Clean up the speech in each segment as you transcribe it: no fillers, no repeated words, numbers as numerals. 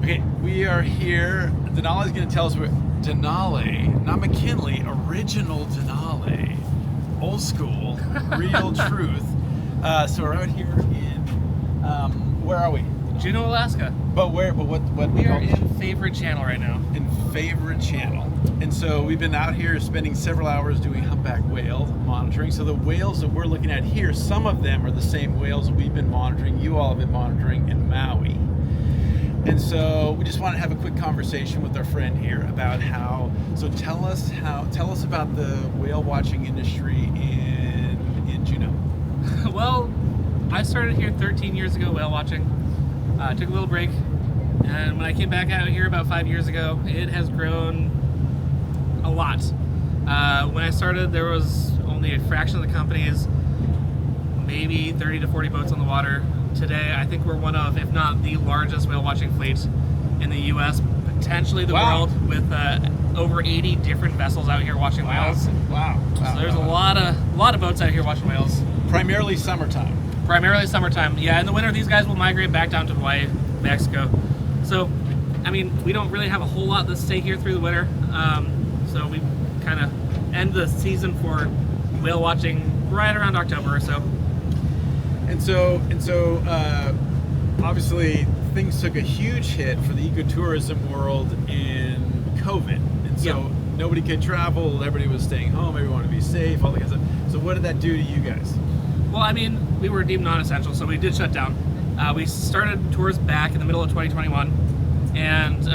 Okay, we are here. Denali's going to tell us where Denali, not McKinley, original Denali, old school, real truth. So we're out here in where are we? Juneau, Alaska. But where? But what? We are in Favorite Channel right now. In Favorite Channel. And so we've been out here spending several hours doing humpback whale monitoring. So the whales that we're looking at here, some of them are the same whales that we've been monitoring, you all have been monitoring in Maui. And so we just want to have a quick conversation with our friend here about how, so tell us about the whale watching industry in Juneau. Well, I started here 13 years ago whale watching. Took a little break, and when I came back out here about 5 years ago, it has grown a lot. When I started, there was only a fraction of the companies, maybe 30 to 40 boats on the water. Today, I think we're one of, if not the largest whale watching fleet in the U.S., potentially the world, with over 80 different vessels out here watching whales. Wow. So there's a lot of boats out here watching whales. Primarily summertime. Primarily summertime. Yeah, in the winter, these guys will migrate back down to Hawaii, Mexico. So, I mean, we don't really have a whole lot to stay here through the winter. So we kind of end the season for whale watching right around October or so. And so, obviously, things took a huge hit for the ecotourism world in COVID. And so nobody could travel, everybody was staying home, everyone wanted to be safe, all that kind of stuff. So what did that do to you guys? Well, I mean, we were deemed non-essential, so we did shut down. We started tours back in the middle of 2021, and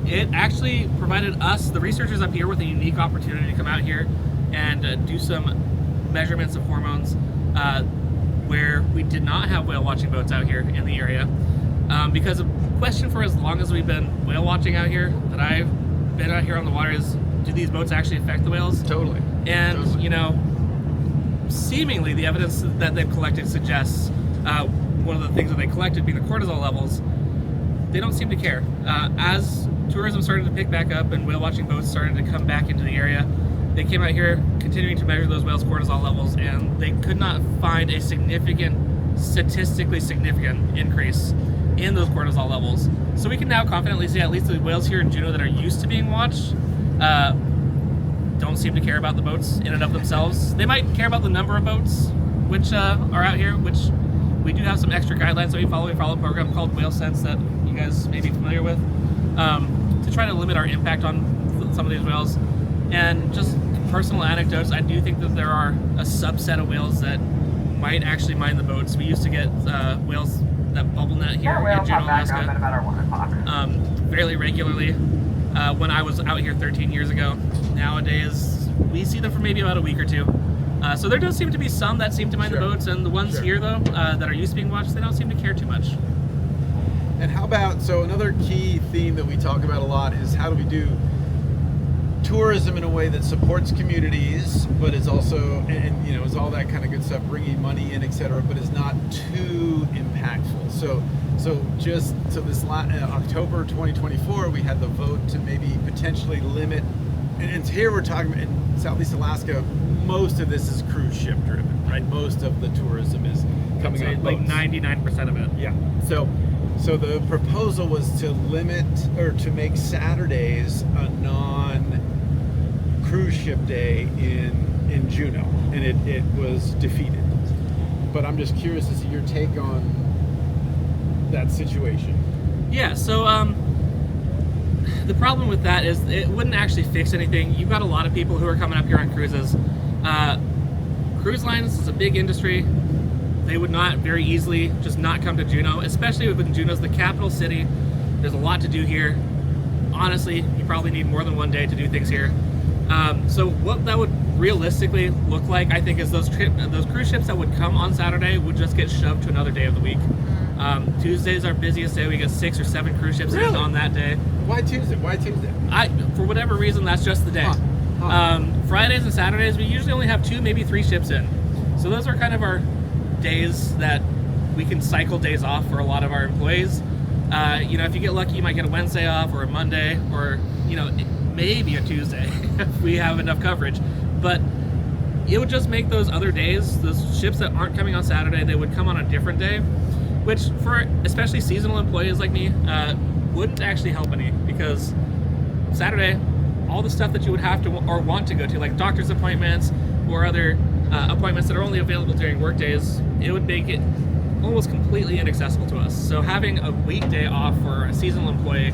it actually provided us, the researchers up here, with a unique opportunity to come out here and do some measurements of hormones where we did not have whale watching boats out here in the area. Because a question for as long as we've been whale watching out here, that I've been out here on the water, is do these boats actually affect the whales? Totally. And, totally. You know, seemingly the evidence that they've collected suggests one of the things that they collected being the cortisol levels. They don't seem to care. As tourism started to pick back up and whale watching boats started to come back into the area, they came out here continuing to measure those whales' cortisol levels, and they could not find a statistically significant increase in those cortisol levels. So we can now confidently say at least the whales here in Juneau that are used to being watched don't seem to care about the boats in and of themselves. They might care about the number of boats which are out here, which we do have some extra guidelines that we follow. We follow a program called Whale Sense that you guys may be familiar with, to try to limit our impact on some of these whales. And just personal anecdotes, I do think that there are a subset of whales that might actually mind the boats. We used to get whales that bubble net here in Juneau, Alaska, fairly regularly when I was out here 13 years ago. Nowadays, we see them for maybe about a week or two. So there does seem to be some that seem to mind the boats, and the ones here, though, that are used to being watched, they don't seem to care too much. And how about, so another key theme that we talk about a lot is how do we do tourism in a way that supports communities, but is also, and you know, is all that kind of good stuff, bringing money in, etc., but is not too impactful. So this October 2024, we had the vote to maybe potentially limit, and here we're talking about in Southeast Alaska, most of this is cruise ship driven, right? Most of the tourism is coming on like boats. 99% of it. Yeah. So the proposal was to limit, or to make Saturdays a non-cruise ship day in Juneau, and it was defeated. But I'm just curious as to your take on that situation. Yeah, so the problem with that is it wouldn't actually fix anything. You've got a lot of people who are coming up here on cruises. Cruise lines is a big industry. They would not very easily just not come to Juneau, especially when Juneau's the capital city. There's a lot to do here. Honestly, you probably need more than one day to do things here. So what that would realistically look like, I think, is those cruise ships that would come on Saturday would just get shoved to another day of the week. Tuesday's our busiest day. We get 6 or 7 cruise ships in on that day. Why Tuesday? For whatever reason, that's just the day. Fridays and Saturdays, we usually only have 2, maybe 3 ships in. So those are kind of our days that we can cycle days off for a lot of our employees. You know, if you get lucky, you might get a Wednesday off or a Monday, or, you know, maybe a Tuesday if we have enough coverage. But it would just make those other days, those ships that aren't coming on Saturday, they would come on a different day, which for especially seasonal employees like me, wouldn't actually help any, because Saturday, all the stuff that you would have to or want to go to, like doctor's appointments or other appointments that are only available during work days, it would make it almost completely inaccessible to us. So having a weekday off for a seasonal employee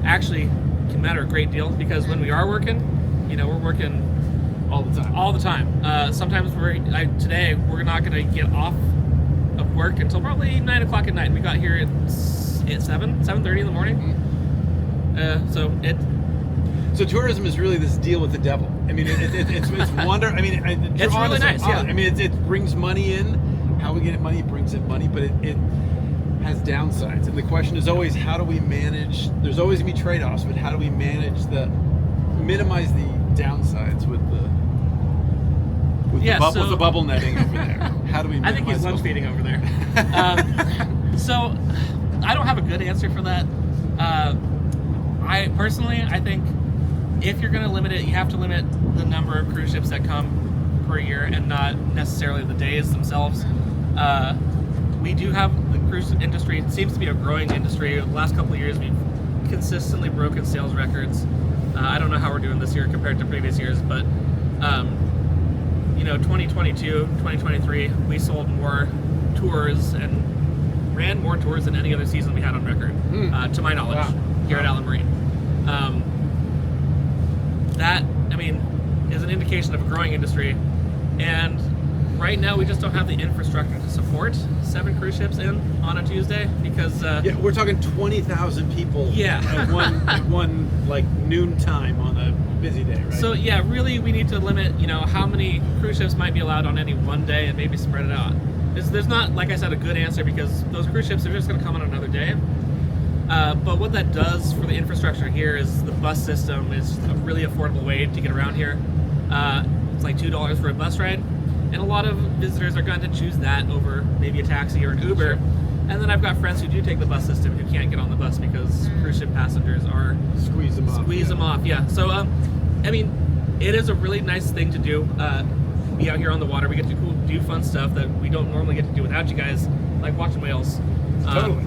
actually can matter a great deal, because when we are working, we're working all the time. All the time. Sometimes today we're not going to get off of work until probably 9 o'clock at night. We got here at 7:30 in the morning. So tourism is really this deal with the devil. I mean, it's wonder. I mean, it's really nice. Yeah. I mean, it brings money in. How we get money brings in money, but it has downsides. And the question is always, how do we manage? There's always gonna be trade-offs, but how do we minimize the downsides with the bubble netting over there? How do we? I think he's lunch feeding over there. So I don't have a good answer for that. I think if you're going to limit it, you have to limit the number of cruise ships that come per year and not necessarily the days themselves. We do have the cruise industry. It seems to be a growing industry. The last couple of years, we've consistently broken sales records. I don't know how we're doing this year compared to previous years, but 2022, 2023, we sold more tours and ran more tours than any other season we had on record, to my knowledge, here at Allen Marine. That, is an indication of a growing industry, and right now we just don't have the infrastructure to support 7 cruise ships in on a Tuesday, because we're talking 20,000 people at one like noon time on a busy day, right? So really we need to limit how many cruise ships might be allowed on any one day and maybe spread it out. There's not, like I said, a good answer, because those cruise ships are just going to come on another day. But what that does for the infrastructure here is the bus system is a really affordable way to get around here. It's like $2 for a bus ride, and a lot of visitors are going to choose that over maybe a taxi or an Uber. Sure. And then I've got friends who do take the bus system who can't get on the bus because cruise ship passengers are squeeze them off. Yeah. So it is a really nice thing to do. Be out here on the water. We get to do fun stuff that we don't normally get to do without you guys, like watching whales. Totally.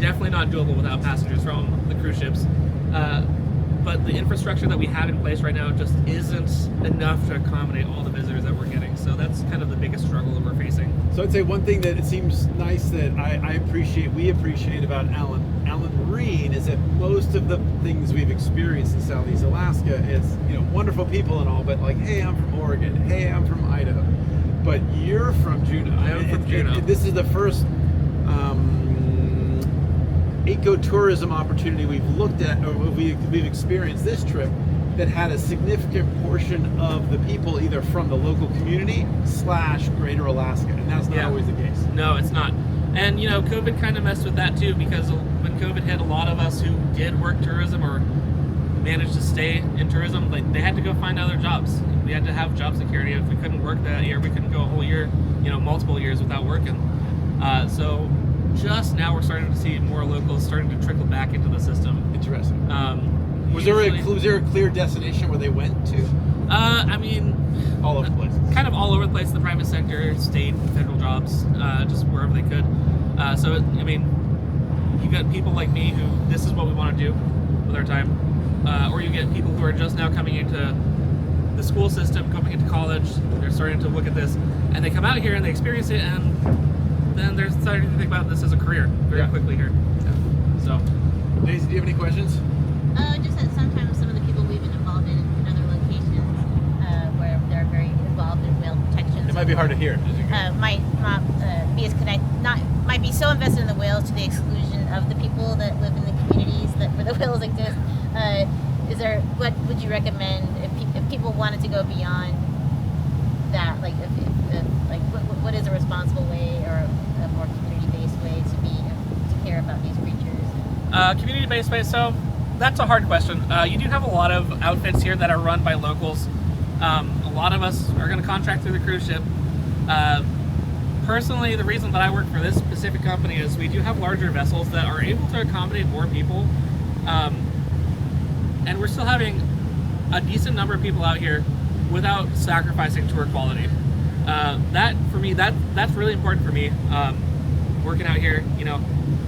Definitely not doable without passengers from the cruise ships. But the infrastructure that we have in place right now just isn't enough to accommodate all the visitors that we're getting. So that's kind of the biggest struggle that we're facing. So I'd say one thing that it seems nice that we appreciate about Allen Marine is that most of the things we've experienced in Southeast Alaska is, wonderful people and all, but like, hey, I'm from Oregon, hey, I'm from Idaho, but you're from Juneau. I'm from Juneau. This is the first ecotourism opportunity we've looked at, or we've experienced this trip, that had a significant portion of the people either from the local community / Greater Alaska, and that's not always the case. No, it's not. And COVID kind of messed with that too, because when COVID hit, a lot of us who did work tourism or managed to stay in tourism, they had to go find other jobs. We had to have job security. If we couldn't work that year, we couldn't go a whole year, multiple years without working. So just now we're starting to see more locals starting to trickle back into the system. Interesting. Was there a clear destination where they went to? All over the place. Kind of all over the place. The private sector, state, federal jobs, just wherever they could. You got people like me who this is what we want to do with our time, or you get people who are just now coming into the school system, coming into college. They're starting to look at this, and they come out here and they experience it, and then they're starting to think about this as a career very quickly here. Yeah. So, Daisy, do you have any questions? Just that sometimes some of the people we've been involved in other locations where they're very involved in whale protection. It might be hard to hear. Might not be as might be so invested in the whales to the exclusion of the people that live in the communities where the whales exist. What would you recommend if people wanted to go beyond that? What is a responsible way or a more community-based way to care about these creatures? Community-based way. So that's a hard question. You do have a lot of outfits here that are run by locals. A lot of us are going to contract through the cruise ship. Personally, the reason that I work for this specific company is we do have larger vessels that are able to accommodate more people. And we're still having a decent number of people out here without sacrificing tour quality. That, for me, that's really important for me. working out here, you know,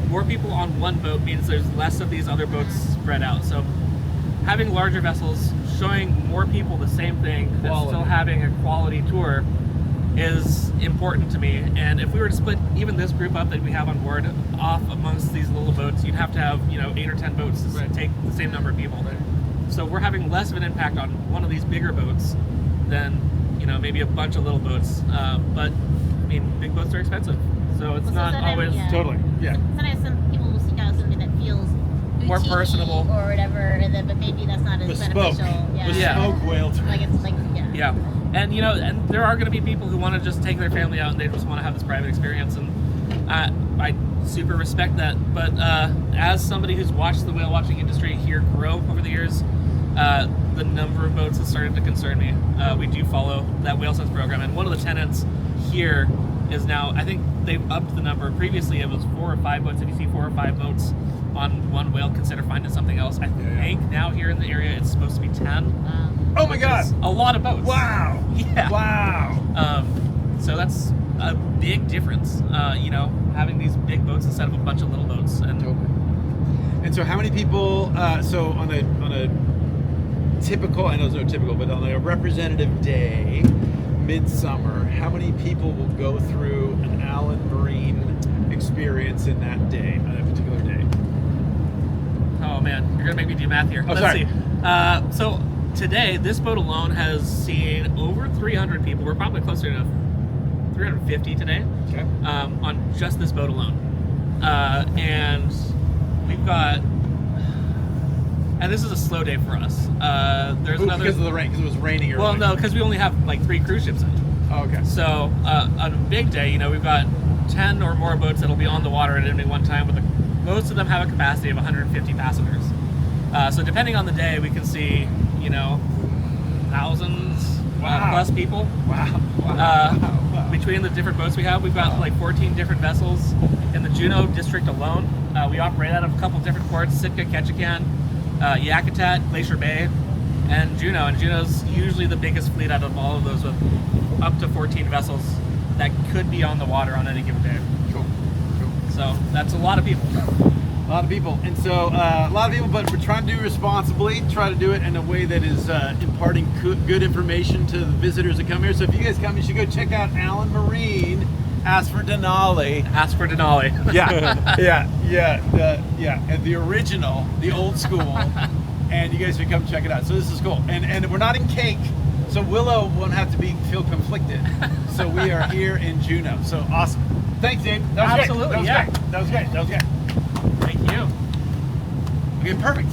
more people on one boat means there's less of these other boats spread out. So having larger vessels, showing more people the same thing, and still having a quality tour is important to me. And if we were to split even this group up that we have on board off amongst these little boats, you'd have to have, you know, 8 or 10 boats to take the same number of people. So we're having less of an impact on one of these bigger boats than, you know, maybe a bunch of little boats. But I mean, big boats are expensive, so it's not always totally. Yeah. Sometimes some people will seek out something that feels more boutique-y personable or whatever, and then but maybe that's not as Bespoke. beneficial. Bespoke whale tour. Like it's like Yeah, and you know, and there are going to be people who want to just take their family out and they just want to have this private experience, and I super respect that. But as somebody who's watched the whale watching industry here grow over the years, the number of boats has started to concern me. We do follow that Whale Sense program, and one of the tenants here is now, I think they've upped the number. Previously it was 4 or 5 boats. If you see 4 or 5 boats on one whale, consider finding something else. I think now here in the area it's supposed to be 10. Oh my God! A lot of boats. Wow! Yeah. Wow! So that's a big difference. You know, having these big boats instead of a bunch of little boats. And And so how many people? So on a typical, I know there's no typical, but on a representative day, midsummer, how many people will go through an Allen Marine experience in that day, on that particular day? oh man, you're gonna make me do math here. Oh, Let's sorry. see. So today, this boat alone has seen over 300 people. We're probably closer to 350 today. Okay. On just this boat alone. And we've got, and this is a slow day for us. There's another, because of the rain, because it was raining earlier. well, no, because we only have like 3 cruise ships in. Oh, okay. So on a big day, you know, we've got 10 or more boats that'll be on the water at any one time. Most of them have a capacity of 150 passengers. So depending on the day, we can see, you know, thousands plus people. Wow. Between the different boats we have, we've got like 14 different vessels in the Juneau district alone. We operate out of a couple different ports: Sitka, Ketchikan, Yakutat, Glacier Bay, and Juneau. And Juneau's usually the biggest fleet out of all of those, with up to 14 vessels that could be on the water on any given day. Cool. So that's a lot of people. A lot of people, and so a lot of people, but we're trying to do it responsibly, try to do it in a way that is imparting good information to the visitors that come here. So if you guys come, you should go check out Allen Marine. Ask for Denali. Ask for Denali. Yeah, and the original, the old school, and you guys should come check it out. So this is cool, and we're not in Cake, so Willow won't have to feel conflicted. So we are here in Juneau. So awesome. Thanks, Dave. That was Absolutely, great. yeah. That was great. Thank you. Okay, perfect.